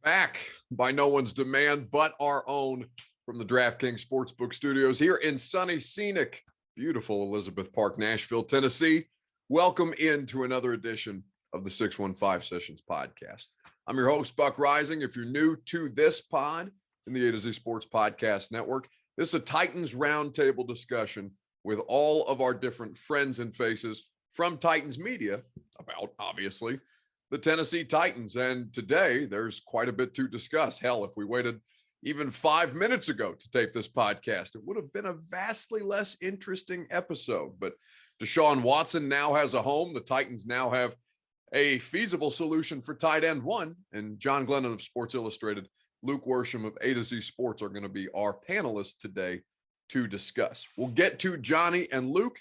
Back by no one's demand but our own from the DraftKings Sportsbook studios here in sunny, scenic, beautiful Elizabeth Park, Nashville, Tennessee. Welcome into another edition of the 615 Sessions podcast. I'm your host, Buck Rising. If you're new to this pod in the ATOZSPORTS podcast network, this is a Titans roundtable discussion with all of our different friends and faces from Titans media about, obviously, the Tennessee Titans. And today there's quite a bit to discuss. Hell, if we waited even 5 minutes ago to tape this podcast, it would have been a vastly less interesting episode. But Deshaun Watson now has a home. The Titans now have a feasible solution for tight end one. And John Glennon of Sports Illustrated, Luke Worsham of ATOZSPORTS are going to be our panelists today to discuss. We'll get to Johnny and Luke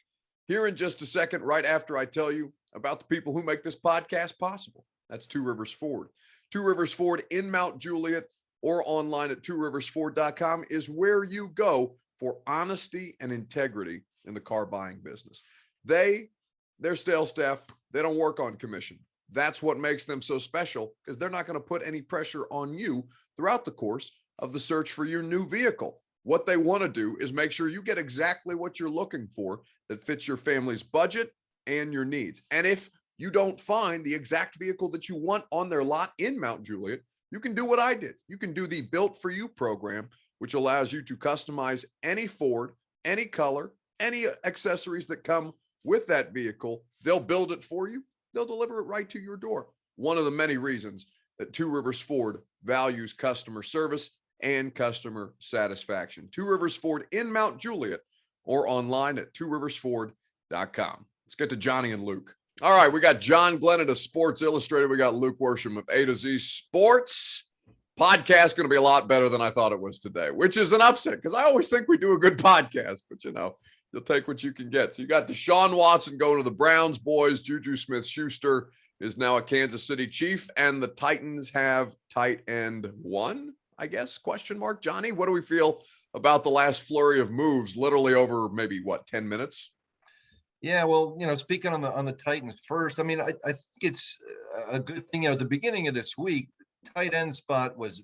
here in just a second, right after I tell you about the people who make this podcast possible. That's Two Rivers Ford. Two Rivers Ford in Mount Juliet or online at tworiversford.com is where you go for honesty and integrity in the car buying business. Their sales staff, they don't work on commission. That's what makes them so special, because they're not going to put any pressure on you throughout the course of the search for your new vehicle. What they want to do is make sure you get exactly what you're looking for that fits your family's budget and your needs. And if you don't find the exact vehicle that you want on their lot in Mount Juliet, you can do what I did. You can do the Built For You program, which allows you to customize any Ford, any color, any accessories that come with that vehicle. They'll build it for you. They'll deliver it right to your door. One of the many reasons that Two Rivers Ford values customer service and customer satisfaction. Two Rivers Ford in Mount Juliet or online at tworiversford.com. Let's get to Johnny and Luke. All right, we got John Glennon of Sports Illustrated. We got Luke Worsham of ATOZSPORTS. Podcast going to be a lot better than I thought it was today, which is an upset because I always think we do a good podcast, but you'll take what you can get. So you got Deshaun Watson going to the Browns boys. Juju Smith-Schuster is now a Kansas City Chief, and the Titans have tight end one, I guess, question mark. Johnny, what do we feel about the last flurry of moves, literally over maybe, 10 minutes? Yeah, well, speaking on the Titans first, I mean, I think it's a good thing. At the beginning of this week, tight end spot was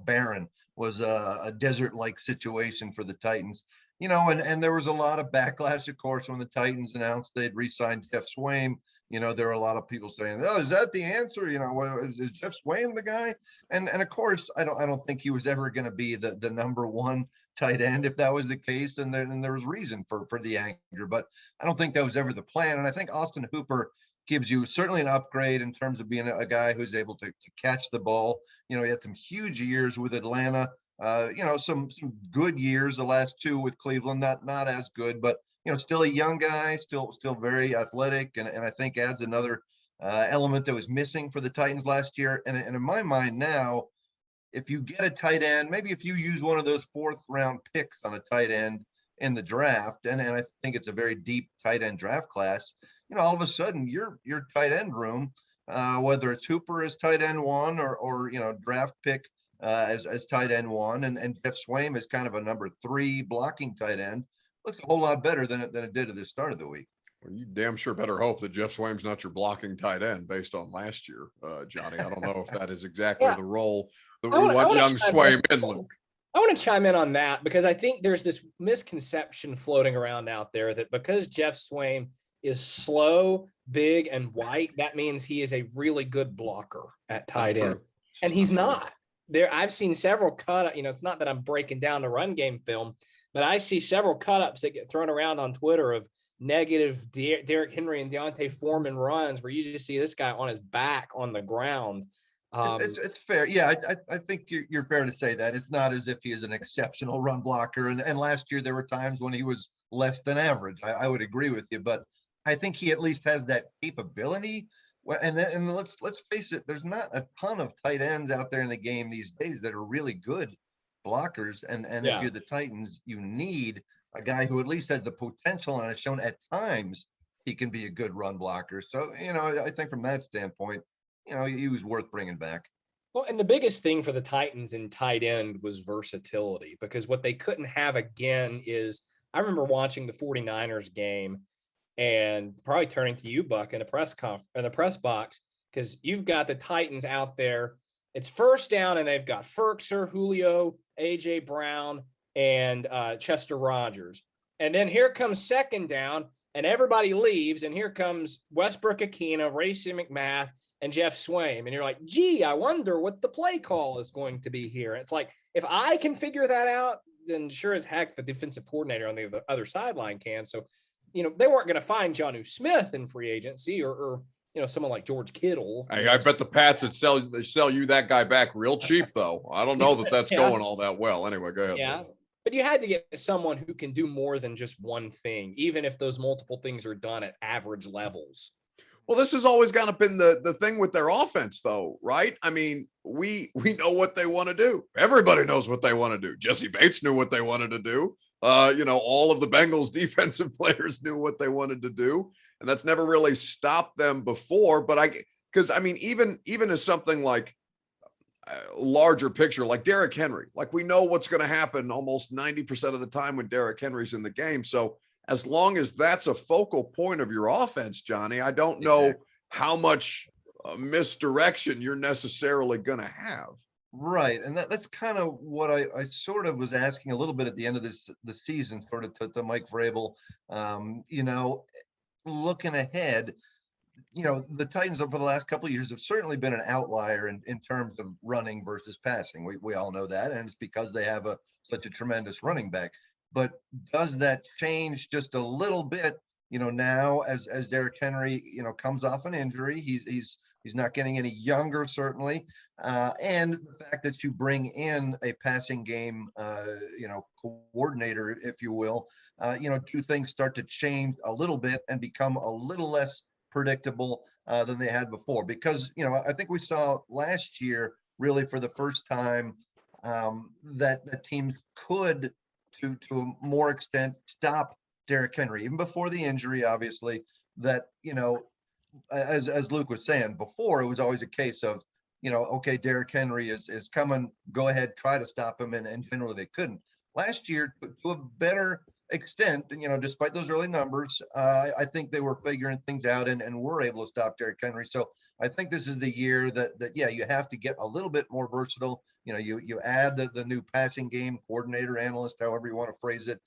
barren, was a desert-like situation for the Titans. And there was a lot of backlash, of course, when the Titans announced they'd re-signed Jeff Swaim. There were a lot of people saying, "Oh, is that the answer? Is Jeff Swaim the guy?" And of course, I don't think he was ever going to be the number one tight end. If that was the case, then there was reason for the anger. But I don't think that was ever the plan. And I think Austin Hooper gives you certainly an upgrade in terms of being a guy who's able to catch the ball. He had some huge years with Atlanta. Some good years, the last two with Cleveland, not as good, but still a young guy, still very athletic, and I think adds another element that was missing for the Titans last year. And in my mind now, if you get a tight end, maybe if you use one of those 4th round picks on a tight end in the draft, and I think it's a very deep tight end draft class, all of a sudden your tight end room, whether it's Hooper as tight end one or draft pick as tight end one, and Jeff Swaim is kind of a number 3 blocking tight end, looks a whole lot better than it did at the start of the week. Well, you damn sure better hope that Jeff Swaim's not your blocking tight end based on last year, Johnny. I don't know if that is exactly the role that we want young Swaim in, Luke. I want to chime in on that because I think there's this misconception floating around out there that because Jeff Swaim is slow, big, and white, that means he is a really good blocker at tight end. And he's not. I've seen several it's not that I'm breaking down the run game film, but I see several cut-ups that get thrown around on Twitter of negative Derrick Henry and Deontay Foreman runs where you just see this guy on his back on the ground. It's fair. Yeah, I think you're fair to say that. It's not as if he is an exceptional run blocker. And last year there were times when he was less than average. I would agree with you, but I think he at least has that capability. And let's face it, there's not a ton of tight ends out there in the game these days that are really good blockers. And if you're the Titans, you need a guy who at least has the potential and has shown at times he can be a good run blocker. So, I think from that standpoint, he was worth bringing back. Well, and the biggest thing for the Titans in tight end was versatility, because what they couldn't have again is, I remember watching the 49ers game and probably turning to you, Buck, in the press box, because you've got the Titans out there It's first down, and they've got Ferkser, Julio, A.J. Brown, and Chester Rogers. And then here comes second down, and everybody leaves, and here comes Westbrook-Akina, Racey McMath, and Jeff Swaim. And you're like, gee, I wonder what the play call is going to be here. And it's like, if I can figure that out, then sure as heck the defensive coordinator on the other sideline can. So, they weren't going to find Jonnu Smith in free agency or someone like George Kittle. Hey, I bet the Pats would sell you that guy back real cheap, though. I don't know that that's going all that well. Anyway, go ahead. Yeah. But you had to get someone who can do more than just one thing, even if those multiple things are done at average levels. Well, this has always kind of been the thing with their offense, though, right? I mean, we know what they want to do. Everybody knows what they want to do. Jesse Bates knew what they wanted to do. All of the Bengals defensive players knew what they wanted to do, and that's never really stopped them before. But even as something like a larger picture, like Derrick Henry, like we know what's going to happen almost 90% of the time when Derrick Henry's in the game. So as long as that's a focal point of your offense, Johnny, I don't know how much misdirection you're necessarily going to have. Right. And that's kind of what I sort of was asking a little bit at the end of the season, sort of to Mike Vrabel, looking ahead, the Titans over the last couple of years have certainly been an outlier in terms of running versus passing. We all know that. And it's because they have such a tremendous running back. But does that change just a little bit, now as Derrick Henry, comes off an injury? He's not getting any younger, certainly. And the fact that you bring in a passing game, coordinator, if you will, do things start to change a little bit and become a little less predictable than they had before? Because, I think we saw last year, really for the first time, that teams could, to a more extent, stop Derrick Henry, even before the injury, obviously, that, as Luke was saying before, it was always a case of, okay, Derrick Henry is coming, go ahead, try to stop him. And generally they couldn't. Last year, to a better extent, despite those early numbers, I think they were figuring things out and were able to stop Derrick Henry. So I think this is the year that you have to get a little bit more versatile. You add the new passing game coordinator, analyst, however you want to phrase it.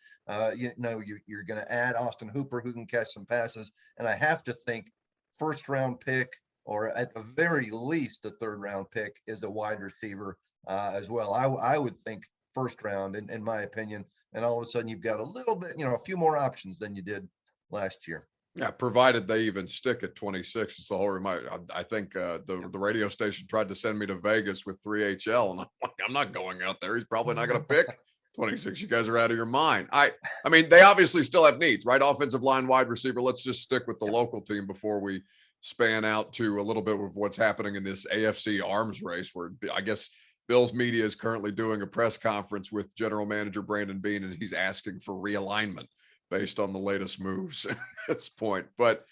You're going to add Austin Hooper, who can catch some passes. And I have to think first round pick, or at the very least a third round pick, is a wide receiver as well. I would think first round, in my opinion. And all of a sudden you've got a little bit, a few more options than you did last year. Yeah, provided they even stick at 26. It's the whole reminder. I think the radio station tried to send me to Vegas with 3HL, and I'm not going out there. He's probably not going to pick 26. You guys are out of your mind. I mean, they obviously still have needs, right? Offensive line, wide receiver. Let's just stick with the local team before we span out to a little bit of what's happening in this AFC arms race, where I guess Bills media is currently doing a press conference with general manager Brandon Beane, and he's asking for realignment based on the latest moves at this point. But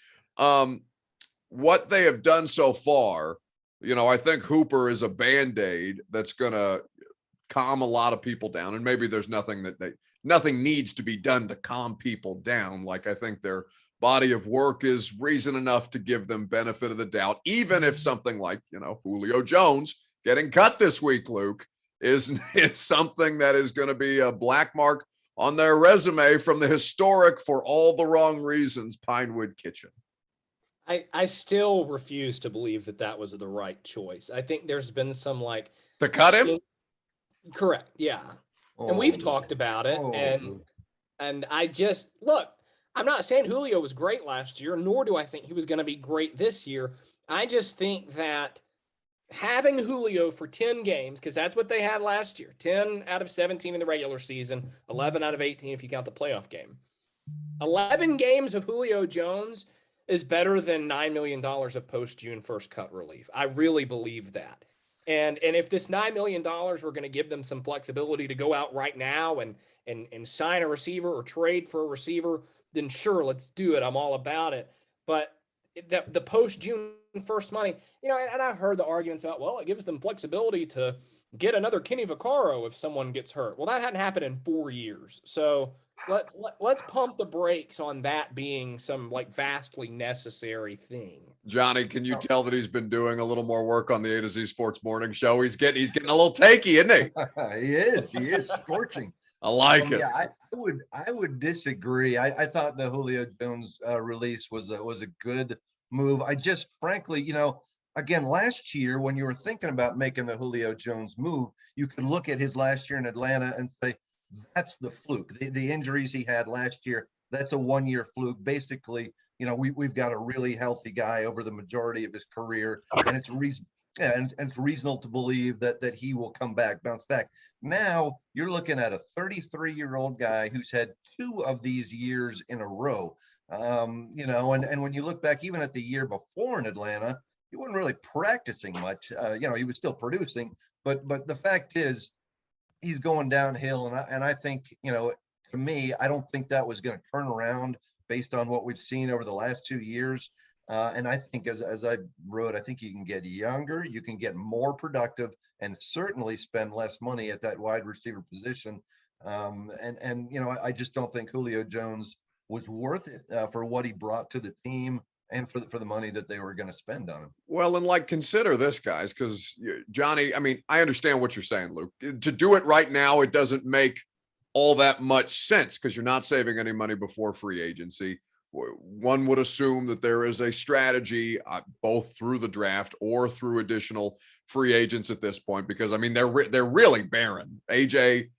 what they have done so far, I think Hooper is a Band-Aid that's going to calm a lot of people down. And maybe there's nothing needs to be done to calm people down. Like, I think their body of work is reason enough to give them benefit of the doubt, even if something like, Julio Jones getting cut this week, Luke, is something that is going to be a black mark on their resume from the historic, for all the wrong reasons, Pinewood Kitchen. I still refuse to believe that was the right choice. I think there's been some to cut him. Correct. Yeah. And we've talked about it. And I just look, I'm not saying Julio was great last year, nor do I think he was going to be great this year. I just think that having Julio for 10 games, because that's what they had last year, 10 out of 17 in the regular season, 11 out of 18 if you count the playoff game. 11 games of Julio Jones is better than $9 million of post-June first cut relief. I really believe that. And if this $9 million were going to give them some flexibility to go out right now and sign a receiver or trade for a receiver, then sure, let's do it. I'm all about it. But the post-June first money, and I've heard the arguments about, well, it gives them flexibility to get another Kenny Vaccaro if someone gets hurt. Well, that hadn't happened in 4 years. So let's pump the brakes on that being some vastly necessary thing. Johnny, can you tell that he's been doing a little more work on the A to Z Sports Morning Show? He's getting a little takey, isn't he? He is scorching. I like it. Yeah, I would disagree. I thought the Julio Jones release was a good move. I just frankly, again, last year when you were thinking about making the Julio Jones move, you could look at his last year in Atlanta and say that's the fluke. The injuries he had last year, that's a 1-year fluke. Basically, we've got a really healthy guy over the majority of his career, and it's it's reasonable to believe that he will bounce back. Now you're looking at a 33-year-old guy who's had 2 of these years in a row. And when you look back even at the year before in Atlanta, he wasn't really practicing much. He was still producing, but the fact is he's going downhill. And I think, to me, I don't think that was going to turn around based on what we've seen over the last 2 years. And I think as I wrote, I think you can get younger, you can get more productive, and certainly spend less money at that wide receiver position. I just don't think Julio Jones was worth it for what he brought to the team and for the money that they were going to spend on him. Well, and consider this, guys, because Johnny, I mean, I understand what you're saying, Luke. To do it right now, it doesn't make all that much sense because you're not saving any money before free agency. One would assume that there is a strategy both through the draft or through additional free agents at this point, because I mean, they're really barren. AJ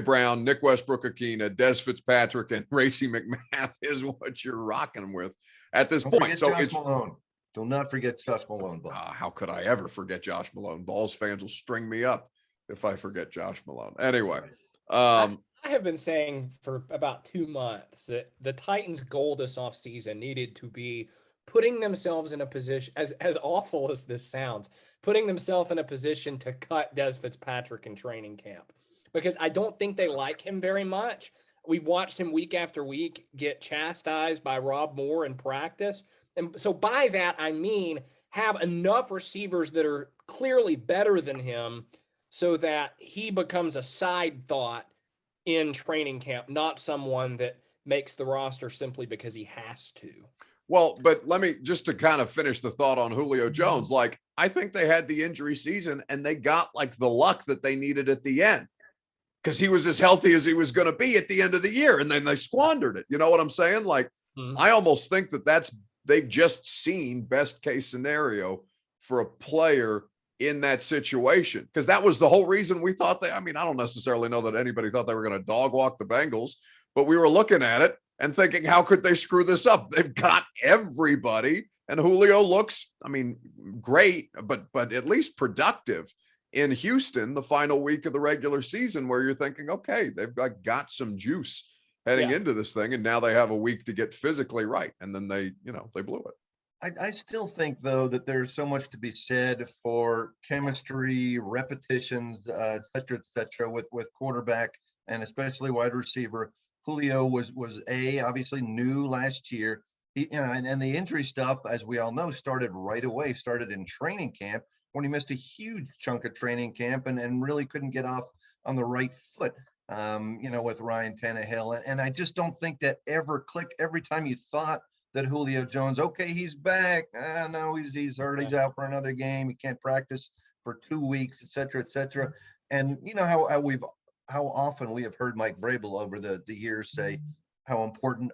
Brown, Nick Westbrook-Ikhine, Des Fitzpatrick, and Racey McMath is what you're rocking with at this point. So Josh Malone. Do not forget Josh Malone. How could I ever forget Josh Malone? Balls fans will string me up if I forget Josh Malone. Anyway, I have been saying for about 2 months that the Titans' goal this offseason needed to be putting themselves in a position, as awful as this sounds, putting themselves in a position to cut Des Fitzpatrick in training camp. Because I don't think they like him very much. We watched him week after week get chastised by Rob Moore in practice. And so by that, I mean have enough receivers that are clearly better than him so that he becomes a side thought in training camp, not someone that makes the roster simply because he has to. Well, but let me just to kind of finish the thought on Julio Jones. I think they had the injury season and they got the luck that they needed at the end because he was as healthy as he was going to be at the end of the year. And then they squandered it. You know what I'm saying? I almost think they've just seen best case scenario for a player in that situation, because that was the whole reason we thought I don't necessarily know that anybody thought they were going to dog walk the Bengals, but we were looking at it and thinking, how could they screw this up? They've got everybody, and Julio looks, great, but at least productive in Houston the final week of the regular season, where you're thinking, okay, they've got some juice heading into this thing, and now they have a week to get physically right, and then they blew it. I still think, though, that there's so much to be said for chemistry, repetitions, et cetera, with quarterback and especially wide receiver. Julio was obviously new last year. And the injury stuff, as we all know, started right away, started in training camp when he missed a huge chunk of training camp and really couldn't get off on the right foot, with Ryan Tannehill. And I just don't think that ever clicked. Every time you thought that Julio Jones, okay, he's back. No, he's hurt. He's out for another game. He can't practice for 2 weeks, et cetera, et cetera. And you know how often we have heard Mike Vrabel over the years say how important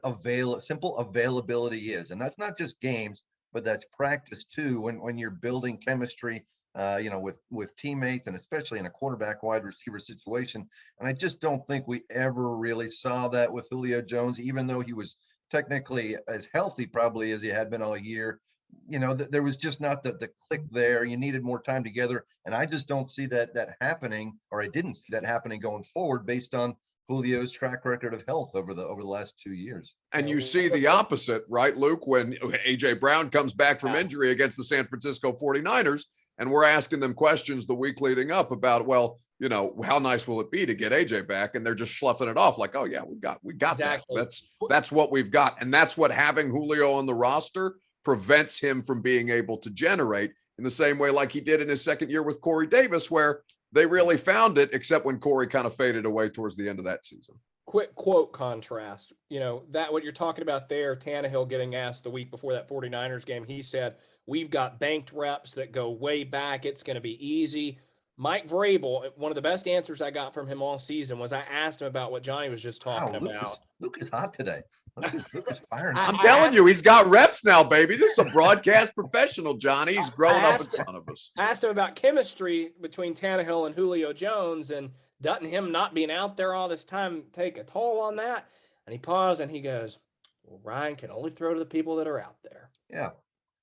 simple availability is. And that's not just games, but that's practice too. When you're building chemistry, with teammates, and especially in a quarterback wide receiver situation. And I just don't think we ever really saw that with Julio Jones, even though he was technically as healthy probably as he had been all year. There was just not the click there. You needed more time together. And I just don't see that happening, or I didn't see that happening going forward based on Julio's track record of health over the last 2 years. And you see the opposite, right, Luke, when AJ Brown comes back from injury against the San Francisco 49ers, and we're asking them questions the week leading up about, how nice will it be to get AJ back? And they're just sloughing it off like, oh yeah, we got exactly. That's what we've got. And that's what having Julio on the roster prevents him from being able to generate in the same way like he did in his second year with Corey Davis, where they really found it, except when Corey kind of faded away towards the end of that season. quick quote contrast. That what you're talking about there, Tannehill getting asked the week before that 49ers game, he said, we've got banked reps that go way back. It's going to be easy. Mike Vrabel, one of the best answers I got from him all season was I asked him about what Johnny was just talking about. Luke is hot today. Luke is firing. I'm telling you, he's got reps now, baby. This is a broadcast professional, Johnny. He's growing up in front of us. I asked him about chemistry between Tannehill and Julio Jones, and doesn't him not being out there all this time take a toll on that? And he paused and he goes, well, Ryan can only throw to the people that are out there. Yeah,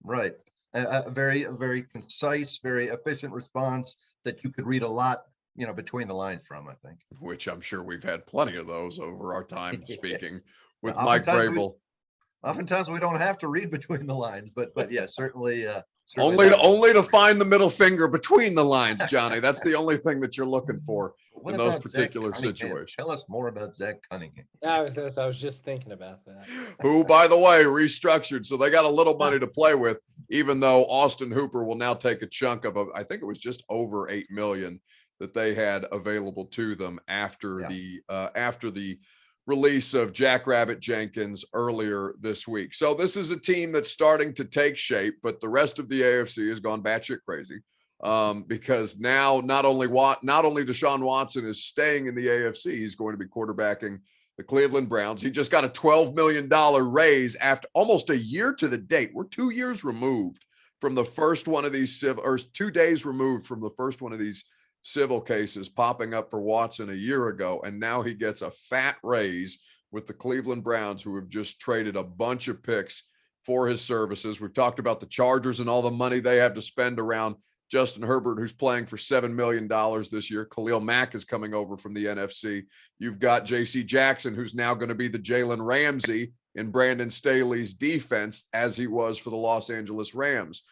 right. A very concise, very efficient response that you could read a lot, between the lines from, I think. Which I'm sure we've had plenty of those over our time speaking with Mike Vrabel. Oftentimes we don't have to read between the lines, but yeah, certainly. Only to find the middle finger between the lines, Johnny. That's the only thing that you're looking for in those particular situations. Tell us more about Zach Cunningham. I was just thinking about that. Who, by the way, restructured, so they got a little money to play with. Even though Austin Hooper will now take a chunk of, I think it was just over $8 million that they had available to them after the release of Jackrabbit Jenkins earlier this week. So this is a team that's starting to take shape, but the rest of the AFC has gone batshit crazy because now not only Deshaun Watson is staying in the AFC, he's going to be quarterbacking the Cleveland Browns. He just got a $12 million raise after almost a year to the date. We're 2 years removed from the first one of these or 2 days removed from the first one of these civil cases popping up for Watson a year ago. And now he gets a fat raise with the Cleveland Browns, who have just traded a bunch of picks for his services. We've talked about the Chargers and all the money they have to spend around Justin Herbert, who's playing for $7 million this year. Khalil Mack is coming over from the NFC. You've got J.C. Jackson, who's now going to be the Jalen Ramsey in Brandon Staley's defense, as he was for the Los Angeles Rams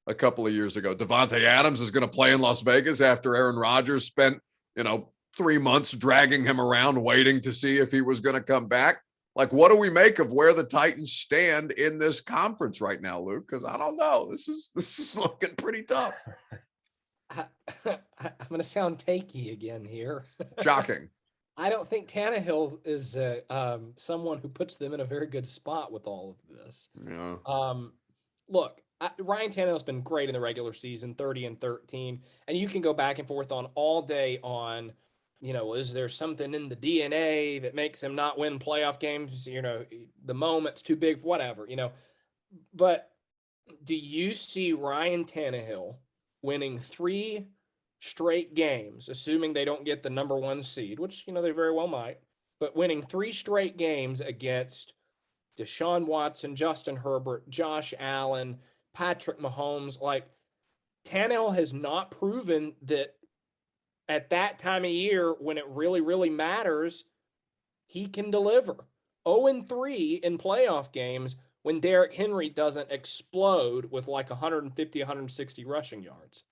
a couple of years ago. Devontae Adams is going to play in Las Vegas after Aaron Rodgers spent, 3 months dragging him around, waiting to see if he was going to come back. Like, what do we make of where the Titans stand in this conference right now, Luke? Because I don't know. This is looking pretty tough. I'm going to sound takey again here. Shocking. I don't think Tannehill is someone who puts them in a very good spot with all of this. Yeah. Look, Ryan Tannehill's been great in the regular season, 30-13, and you can go back and forth on all day on, is there something in the DNA that makes him not win playoff games? The moment's too big, whatever, But do you see Ryan Tannehill winning 3 straight games, assuming they don't get the number 1 seed, which, they very well might, but winning 3 straight games against Deshaun Watson, Justin Herbert, Josh Allen, Patrick Mahomes? Like, Tannehill has not proven that at that time of year when it really, really matters, he can deliver. 0-3 in playoff games when Derrick Henry doesn't explode with like 150, 160 rushing yards.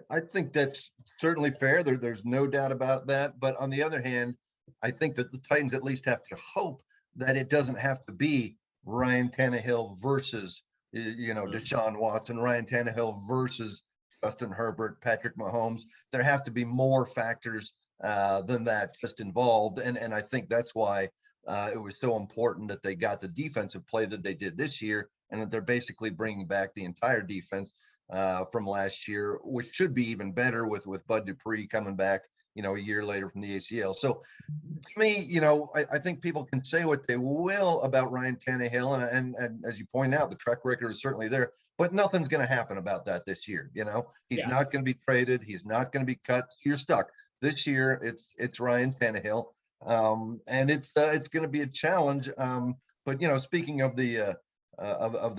I think that's certainly fair. There's no doubt about that. But on the other hand, I think that the Titans at least have to hope that it doesn't have to be Ryan Tannehill versus Deshaun Watson, Ryan Tannehill versus Justin Herbert, Patrick Mahomes. There have to be more factors than that just involved. And I think that's why it was so important that they got the defensive play that they did this year, and that they're basically bringing back the entire defense from last year, which should be even better with Bud Dupree coming back, a year later from the ACL. So to me, I think people can say what they will about Ryan Tannehill. And as you point out, the track record is certainly there, but nothing's going to happen about that this year. He's not going to be traded. He's not going to be cut. You're stuck this year. It's Ryan Tannehill. And it's going to be a challenge. But, speaking of the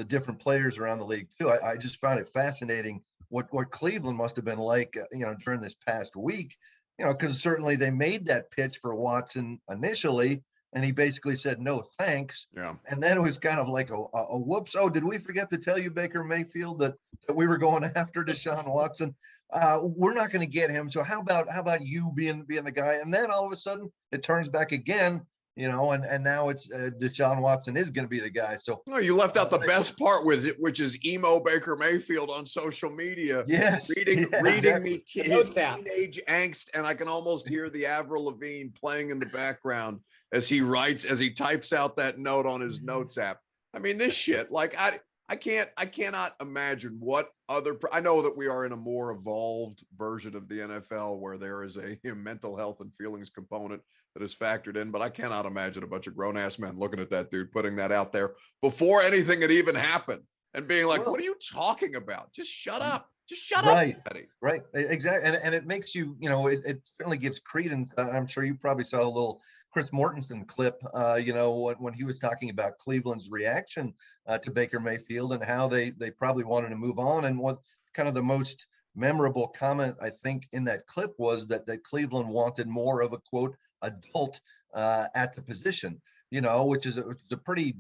different players around the league too, I just found it fascinating what Cleveland must have been like, during this past week. Because certainly they made that pitch for Watson initially, and he basically said, no, thanks. Yeah. And then it was kind of like a whoops. Oh, did we forget to tell you, Baker Mayfield, that we were going after Deshaun Watson? We're not going to get him. So how about you being the guy? And then all of a sudden it turns back again. and now it's Deshaun Watson is going to be the guy. So no, you left out the best part with it, which is emo Baker Mayfield on social media. Yes, reading exactly. me his teenage angst, and I can almost hear the Avril Lavigne playing in the background as he types out that note on his notes app. I mean, this shit, like I cannot imagine what I know that we are in a more evolved version of the NFL where there is a mental health and feelings component that is factored in, but I cannot imagine a bunch of grown ass men looking at that dude, putting that out there before anything had even happened and being like, what are you talking about? Just shut up. Just shut up. Right. Exactly. And it makes you, it certainly gives credence. I'm sure you probably saw a little Chris Mortensen clip, when he was talking about Cleveland's reaction to Baker Mayfield and how they probably wanted to move on. And what kind of the most memorable comment, I think, in that clip was that Cleveland wanted more of a, quote, adult at the position, which is a pretty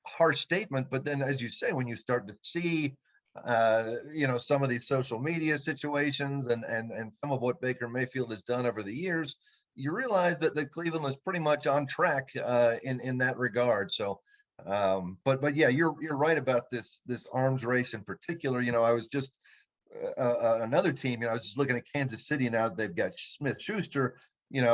harsh statement. But then, as you say, when you start to see some of these social media situations and some of what Baker Mayfield has done over the years, you realize that Cleveland is pretty much on track in that regard. So, but yeah, you're right about this arms race in particular. I was just another team. I was just looking at Kansas City now that they've got Smith-Schuster. In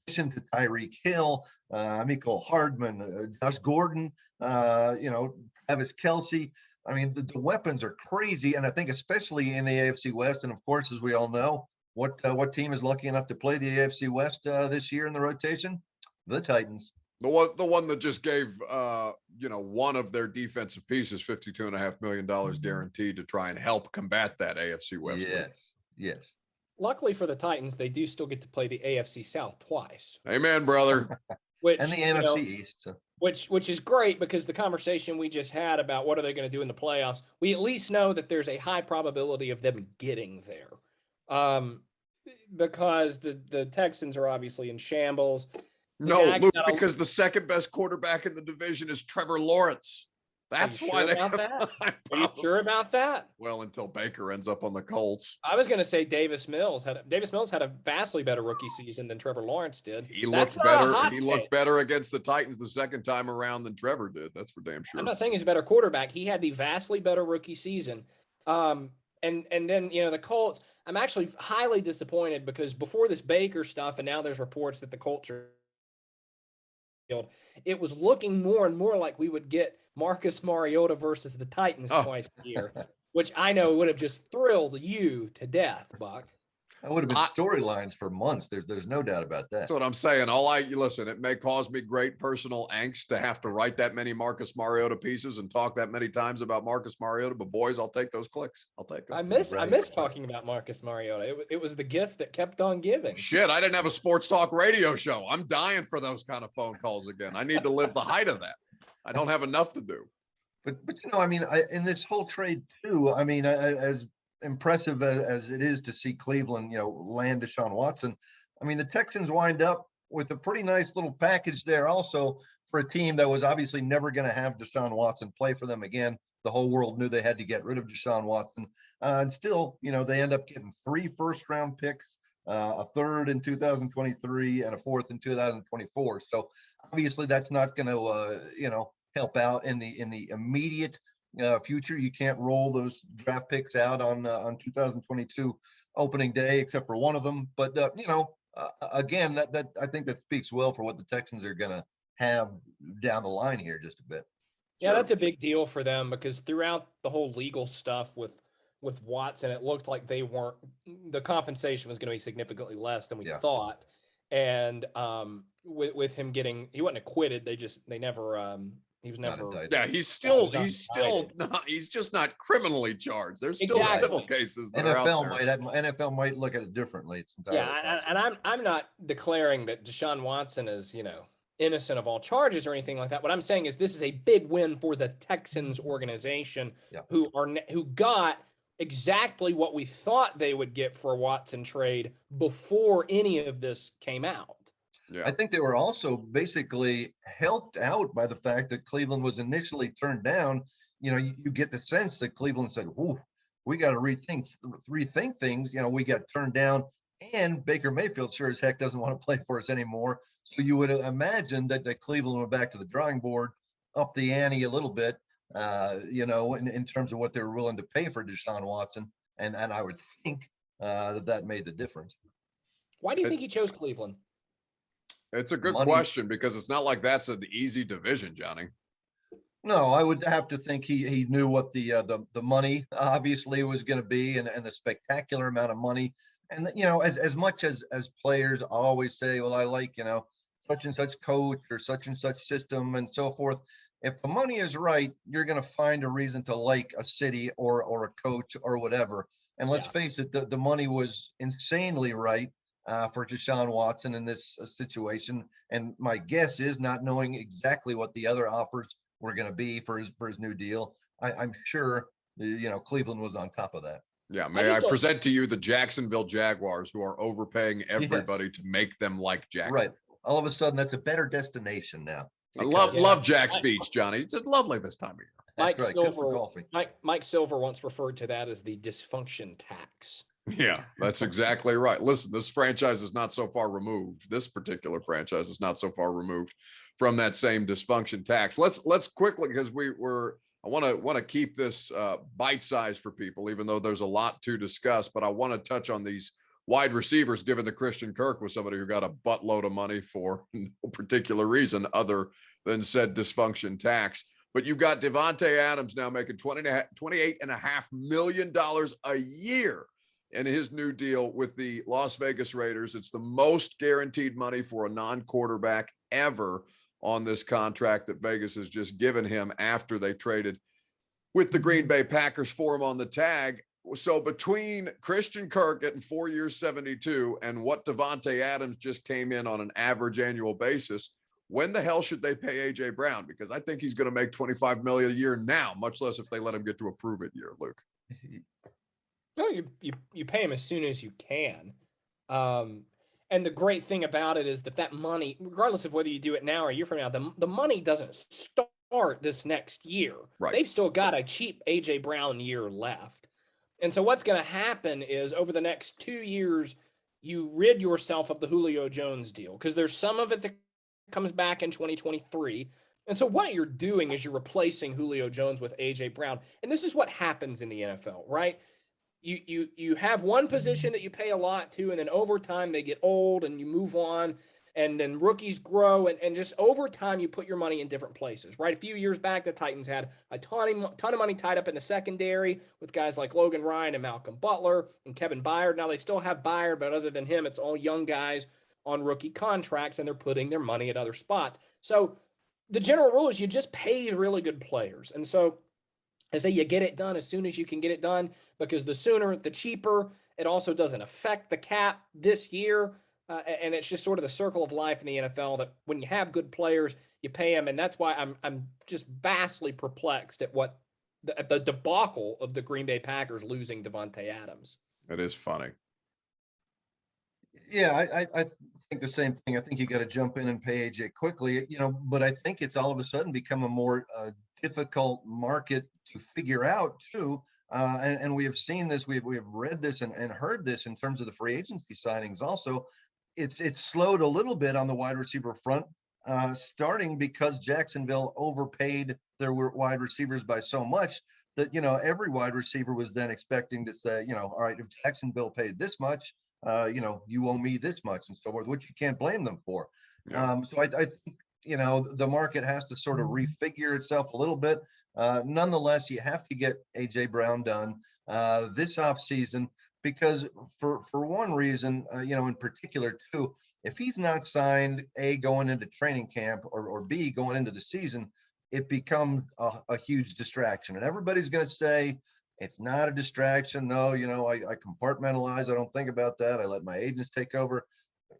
addition to Tyreek Hill, Mecole Hardman, Josh Gordon, Travis Kelce. I mean, the weapons are crazy, and I think especially in the AFC West. And of course, as we all know, what team is lucky enough to play the AFC West this year in the rotation? The Titans. The one that just gave one of their defensive pieces $52.5 million guaranteed to try and help combat that AFC West. Yes. Luckily for the Titans, they do still get to play the AFC South twice. Amen, brother. And the NFC East. So. Which is great, because the conversation we just had about what are they going to do in the playoffs, we at least know that there's a high probability of them getting there. Because the Texans are obviously in shambles. No, Luke, because the second best quarterback in the division is Trevor Lawrence. That's why they have that. Are you sure about that? Well, until Baker ends up on the Colts. I was going to say Davis Mills had a vastly better rookie season than Trevor Lawrence did. He looked better. He looked better against the Titans the second time around than Trevor did. That's for damn sure. I'm not saying he's a better quarterback. He had the vastly better rookie season. And then, the Colts, I'm actually highly disappointed because before this Baker stuff, and now there's reports that the Colts are, it was looking more and more like we would get Marcus Mariota versus the Titans twice a year, which I know would have just thrilled you to death, Buck. That would have been storylines for months. There's no doubt about that. That's what I'm saying. Listen, it may cause me great personal angst to have to write that many Marcus Mariota pieces and talk that many times about Marcus Mariota, but boys, I'll take those clicks. I'll take them. I miss talking about Marcus Mariota. It was the gift that kept on giving. Shit, I didn't have a sports talk radio show. I'm dying for those kind of phone calls again. I need to live the height of that. I don't have enough to do. But in this whole trade too, as impressive as it is to see Cleveland, land Deshaun Watson, the Texans wind up with a pretty nice little package there also for a team that was obviously never going to have Deshaun Watson play for them again. The whole world knew they had to get rid of Deshaun Watson. And still, they end up getting 3 first-round picks, a third in 2023 and a fourth in 2024. So obviously that's not going to, help out in the immediate future. You can't roll those draft picks out on 2022 opening day, except for one of them. But again, that I think that speaks well for what the Texans are going to have down the line here just a bit. Yeah, that's a big deal for them because throughout the whole legal stuff with Watson, it looked like the compensation was going to be significantly less than we thought. And with him he wasn't acquitted. He was never. Yeah, he's just not criminally charged. There's still civil cases that are out there. NFL might look at it differently. It's and I'm not declaring that Deshaun Watson is, innocent of all charges or anything like that. What I'm saying is this is a big win for the Texans organization who got exactly what we thought they would get for a Watson trade before any of this came out. Yeah. I think they were also basically helped out by the fact that Cleveland was initially turned down. You get the sense that Cleveland said, "Ooh, we got to rethink things." We got turned down, and Baker Mayfield sure as heck doesn't want to play for us anymore. So you would imagine that Cleveland went back to the drawing board, up the ante a little bit, in terms of what they were willing to pay for Deshaun Watson. And I would think that made the difference. Why do you think he chose Cleveland? It's a good Money. question because it's not like that's an easy division, Johnny. No, I would have to think he knew what the money obviously was going to be, and the spectacular amount of money. And as much as players always say, well, I like such and such coach or such and such system and so forth. If the money is right, you're going to find a reason to like a city or a coach or whatever. And let's face it, the money was insanely right for Deshaun Watson in this situation. And my guess is, not knowing exactly what the other offers were going to be for his new deal, I'm sure Cleveland was on top of that. Yeah, may I present to you the Jacksonville Jaguars, who are overpaying everybody to make them like Jackson. Right. All of a sudden, that's a better destination now. I love Jack's Beach, Johnny. It's lovely this time of year. Mike Silver once referred to that as the dysfunction tax. Yeah, that's exactly right. Listen, this franchise is not so far removed. This particular franchise is not so far removed from that same dysfunction tax. Let's quickly, because I want to keep this bite-sized for people, even though there's a lot to discuss, but I want to touch on these wide receivers, given that Christian Kirk was somebody who got a buttload of money for no particular reason other than said dysfunction tax. But you've got Davante Adams now making $28.5 million a year in his new deal with the Las Vegas Raiders. It's the most guaranteed money for a non-quarterback ever on this contract that Vegas has just given him after they traded with the Green Bay Packers for him on the tag. So between Christian Kirk getting 4 years, 72, and what Davante Adams just came in on an average annual basis, when the hell should they pay AJ Brown? Because I think he's going to make $25 million a year now, much less if they let him get to a prove-it year, Luke. No, you pay him as soon as you can. And the great thing about it is that money, regardless of whether you do it now or a year from now, the money doesn't start this next year. Right. They've still got a cheap AJ Brown year left. And so what's going to happen is, over the next 2 years, you rid yourself of the Julio Jones deal, because there's some of it that comes back in 2023. And so what you're doing is you're replacing Julio Jones with AJ Brown. And this is what happens in the NFL, right? You have one position that you pay a lot to, and then over time they get old and you move on, and then rookies grow, and just over time you put your money in different places, right? A few years back, the Titans had a ton of money tied up in the secondary with guys like Logan Ryan and Malcolm Butler and Kevin Byard. Now they still have Byard, but other than him, it's all young guys on rookie contracts, and they're putting their money at other spots. So the general rule is you just pay really good players. And so I say you get it done as soon as you can get it done, because the sooner, the cheaper. It also doesn't affect the cap this year. And it's just sort of the circle of life in the NFL, that when you have good players, you pay them. And that's why I'm just vastly perplexed at what the debacle of the Green Bay Packers losing Davante Adams. It is funny. Yeah, I think the same thing. I think you got to jump in and pay AJ quickly, but I think it's all of a sudden become a more difficult market to figure out too. And we have seen this, we have read this and heard this in terms of the free agency signings also. It's slowed a little bit on the wide receiver front, starting because Jacksonville overpaid their wide receivers by so much that, every wide receiver was then expecting to say, all right, if Jacksonville paid this much, you owe me this much and so forth, which you can't blame them for. Yeah. So I think, the market has to sort of refigure itself a little bit. Nonetheless, you have to get AJ Brown done this offseason, because for one reason, in particular too, if he's not signed, A, going into training camp, or B, going into the season, it becomes a huge distraction. And everybody's going to say, it's not a distraction. No, I compartmentalize. I don't think about that. I let my agents take over.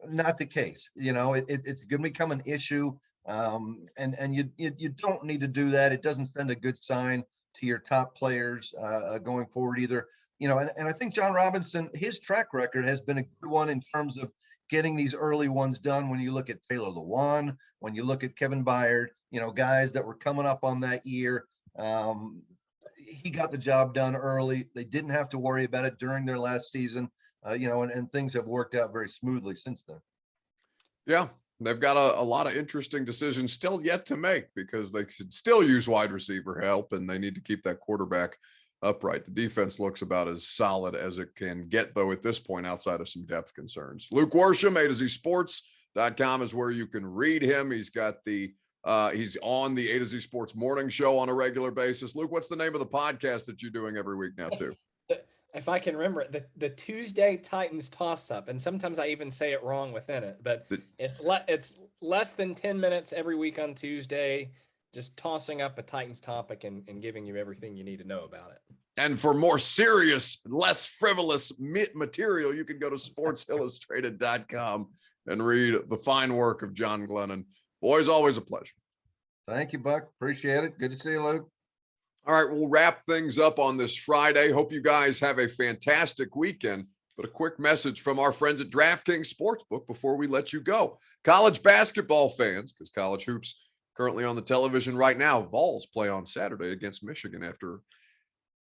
Not the case. It's going to become an issue. And you don't need to do that. It doesn't send a good sign to your top players going forward either. And I think John Robinson, his track record has been a good one in terms of getting these early ones done. When you look at Taylor Lewan, when you look at Kevin Byard, guys that were coming up on that year, he got the job done early. They didn't have to worry about it during their last season, and things have worked out very smoothly since then. Yeah. They've got a lot of interesting decisions still yet to make because they could still use wide receiver help and they need to keep that quarterback upright. The defense looks about as solid as it can get, though, at this point, outside of some depth concerns. Luke Worsham, ATOZSPORTS.com is where you can read him. He's got he's on the A to Z Sports morning show on a regular basis. Luke, what's the name of the podcast that you're doing every week now, too? If I can remember it, the Tuesday Titans toss up, and sometimes I even say it wrong within it, but it's less than 10 minutes every week on Tuesday, just tossing up a Titans topic and giving you everything you need to know about it. And for more serious, less frivolous material, you can go to sportsillustrated.com and read the fine work of John Glennon. Boys, always a pleasure. Thank you, Buck. Appreciate it. Good to see you, Luke. All right, we'll wrap things up on this Friday. Hope you guys have a fantastic weekend. But a quick message from our friends at DraftKings Sportsbook before we let you go. College basketball fans, because college hoops currently on the television right now. Vols play on Saturday against Michigan after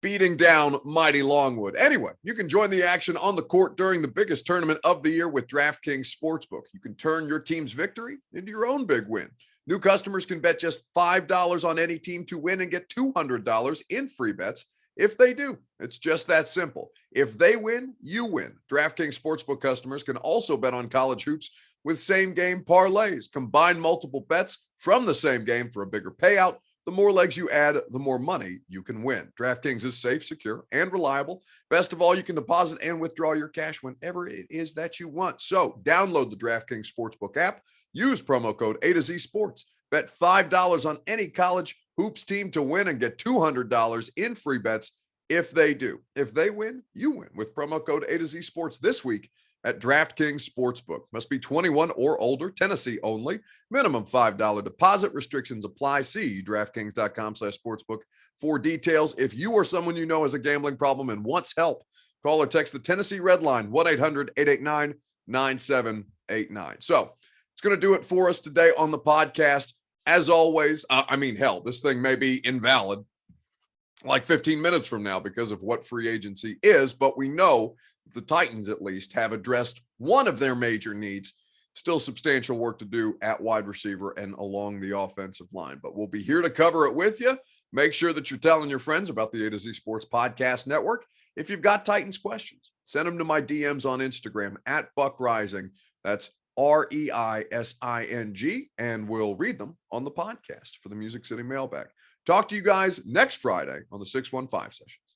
beating down mighty Longwood. Anyway, you can join the action on the court during the biggest tournament of the year with DraftKings Sportsbook. You can turn your team's victory into your own big win. New customers can bet just $5 on any team to win and get $200 in free bets if they do. It's just that simple. If they win, you win. DraftKings Sportsbook customers can also bet on college hoops with same-game parlays. Combine multiple bets from the same game for a bigger payout. The more legs you add, the more money you can win. DraftKings is safe, secure, and reliable. Best of all, you can deposit and withdraw your cash whenever it is that you want. So download the DraftKings Sportsbook app. Use promo code ATOZSPORTS. Bet $5 on any college hoops team to win and get $200 in free bets if they do. If they win, you win with promo code ATOZSPORTS this week at DraftKings Sportsbook. Must be 21 or older, Tennessee only. Minimum $5 deposit. Restrictions apply. See DraftKings.com/sportsbook for details. If you or someone you know has a gambling problem and wants help, call or text the Tennessee Red Line, 1-800-889-9789. So it's going to do it for us today on the podcast. As always, this thing may be invalid like 15 minutes from now because of what free agency is, but we know the Titans at least have addressed one of their major needs. Still substantial work to do at wide receiver and along the offensive line, but we'll be here to cover it with you. Make sure that you're telling your friends about the A to Z Sports Podcast Network. If you've got Titans questions, send them to my DMs on Instagram at Buck Rising. That's REISING, and we'll read them on the podcast for the Music City Mailbag. Talk to you guys next Friday on the 615 sessions.